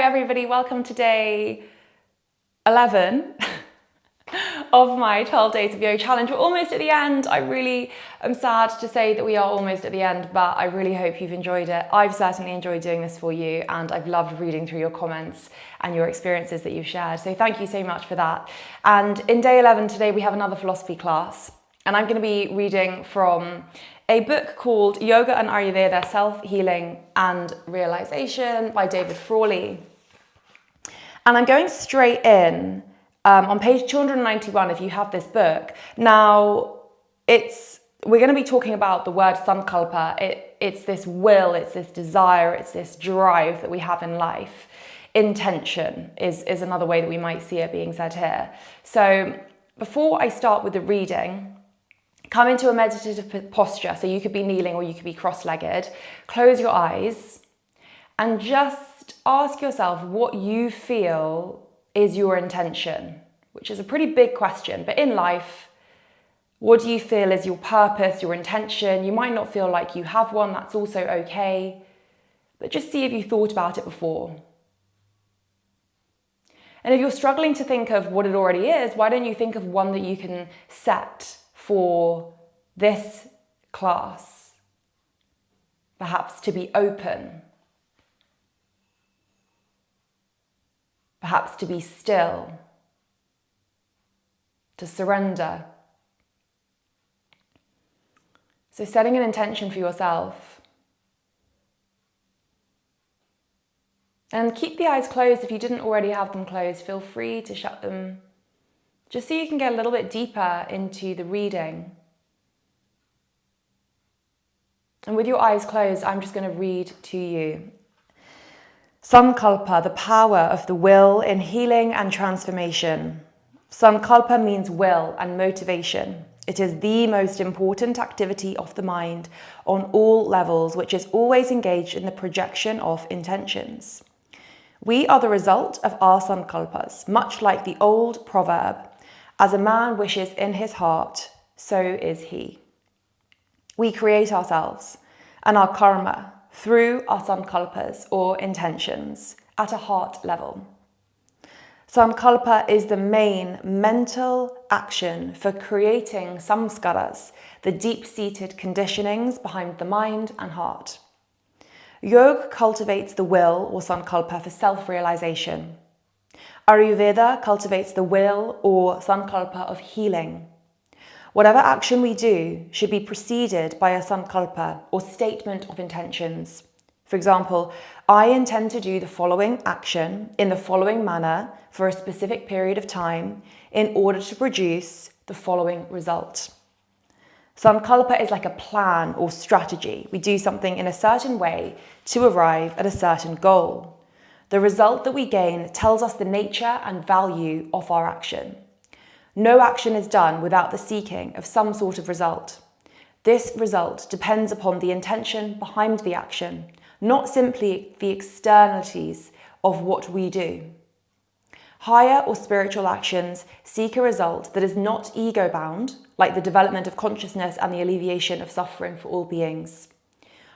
everybody, welcome to day 11 of my 12 days of yoga challenge. We're almost at the end. I really am sad to say that we are almost at the end, but I really hope you've enjoyed it. I've certainly enjoyed doing this for you, and I've loved reading through your comments and your experiences that you've shared. So thank you so much for that. And in day 11 today, we have another philosophy class, and I'm going to be reading from a book called Yoga and Ayurveda, Self-Healing and Realization by David Frawley. And I'm going straight in on page 291 if you have this book. Now, we're going to be talking about the word Sankalpa. It's this will, it's this desire, it's this drive that we have in life. Intention is another way that we might see it being said here. So before I start with the reading, come into a meditative posture. So you could be kneeling or you could be cross-legged. Close your eyes and just ask yourself what you feel is your intention, which is a pretty big question. But in life, what do you feel is your purpose, your intention? You might not feel like you have one. That's also okay. But just see if you thought about it before. And if you're struggling to think of what it already is, why don't you think of one that you can set for this class? Perhaps to be open. Perhaps to be still. To surrender. So setting an intention for yourself. And keep the eyes closed. If you didn't already have them closed, feel free to shut them, just so you can get a little bit deeper into the reading. And with your eyes closed, I'm just going to read to you. Sankalpa, the power of the will in healing and transformation. Sankalpa means will and motivation. It is the most important activity of the mind on all levels, which is always engaged in the projection of intentions. We are the result of our sankalpas, much like the old proverb, as a man wishes in his heart, so is he. We create ourselves and our karma through our sankalpas or intentions at a heart level. Sankalpa is the main mental action for creating samskaras, the deep-seated conditionings behind the mind and heart. Yoga cultivates the will or sankalpa for self-realization. Ayurveda cultivates the will or sankalpa of healing. Whatever action we do should be preceded by a sankalpa or statement of intentions. For example, I intend to do the following action in the following manner for a specific period of time in order to produce the following result. Sankalpa is like a plan or strategy. We do something in a certain way to arrive at a certain goal. The result that we gain tells us the nature and value of our action. No action is done without the seeking of some sort of result. This result depends upon the intention behind the action, not simply the externalities of what we do. Higher or spiritual actions seek a result that is not ego-bound, like the development of consciousness and the alleviation of suffering for all beings.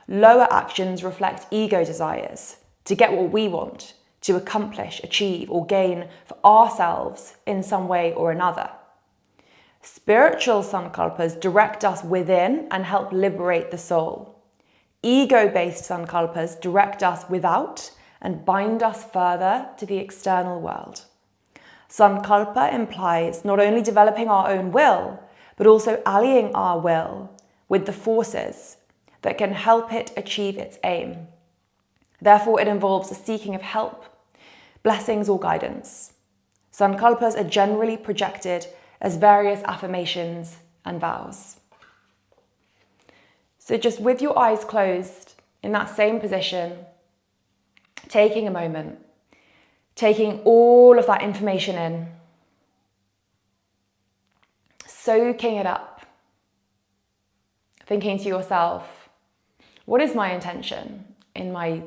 Lower actions reflect ego desires, to get what we want, to accomplish, achieve, or gain for ourselves in some way or another. Spiritual sankalpas direct us within and help liberate the soul. Ego-based sankalpas direct us without and bind us further to the external world. Sankalpa implies not only developing our own will, but also allying our will with the forces that can help it achieve its aim. Therefore, it involves the seeking of help, blessings, or guidance. Sankalpas are generally projected as various affirmations and vows. So just with your eyes closed, in that same position, taking a moment, taking all of that information in, soaking it up, thinking to yourself, what is my intention in my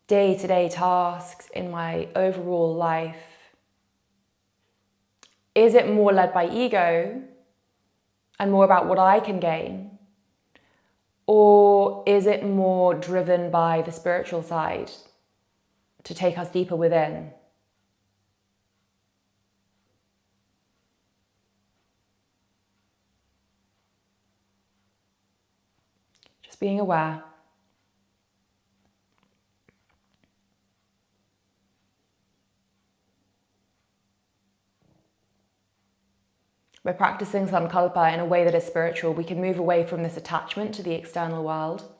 day-to-day tasks, in my overall life? Is it more led by ego and more about what I can gain? Or is it more driven by the spiritual side to take us deeper within. Just being aware. By practicing Sankalpa in a way that is spiritual, we can move away from this attachment to the external world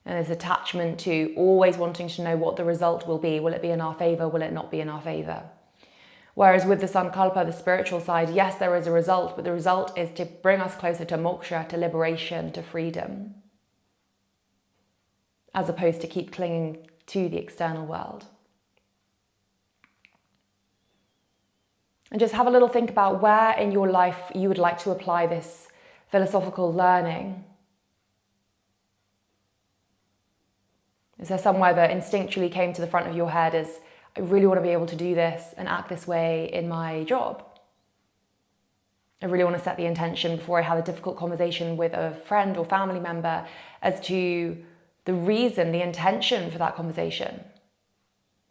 and this attachment to always wanting to know what the result will be. Will it be in our favor? Will it not be in our favor? Whereas with the Sankalpa, the spiritual side, yes, there is a result, but the result is to bring us closer to moksha, to liberation, to freedom, as opposed to keep clinging to the external world. And just have a little think about where in your life you would like to apply this philosophical learning. Is there somewhere that instinctually came to the front of your head as, I really want to be able to do this and act this way in my job? I really want to set the intention before I have a difficult conversation with a friend or family member as to the reason, the intention for that conversation.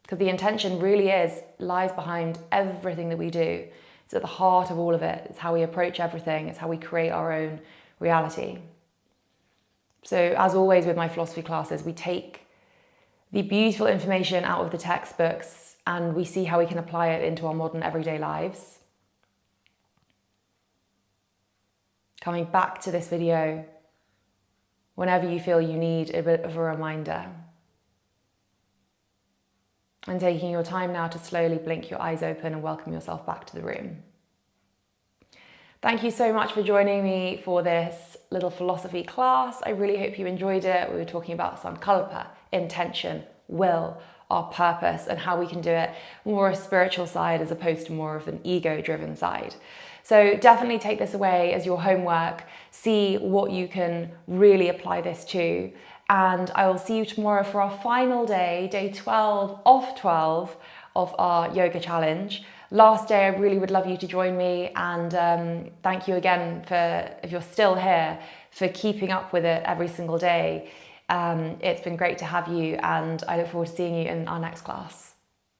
Because the intention really lies behind everything that we do. It's at the heart of all of it. It's how we approach everything. It's how we create our own reality. So as always with my philosophy classes, we take the beautiful information out of the textbooks and we see how we can apply it into our modern everyday lives. Coming back to this video whenever you feel you need a bit of a reminder. And taking your time now to slowly blink your eyes open and welcome yourself back to the room. Thank you so much for joining me for this little philosophy class. I really hope you enjoyed it. We were talking about Sankalpa, intention, will, our purpose, and how we can do it more a spiritual side as opposed to more of an ego-driven side. So definitely take this away as your homework, see what you can really apply this to. And I will see you tomorrow for our final day, day 12 of 12 of our yoga challenge. Last day, I really would love you to join me, and thank you again for, if you're still here, for keeping up with it every single day. It's been great to have you, and I look forward to seeing you in our next class.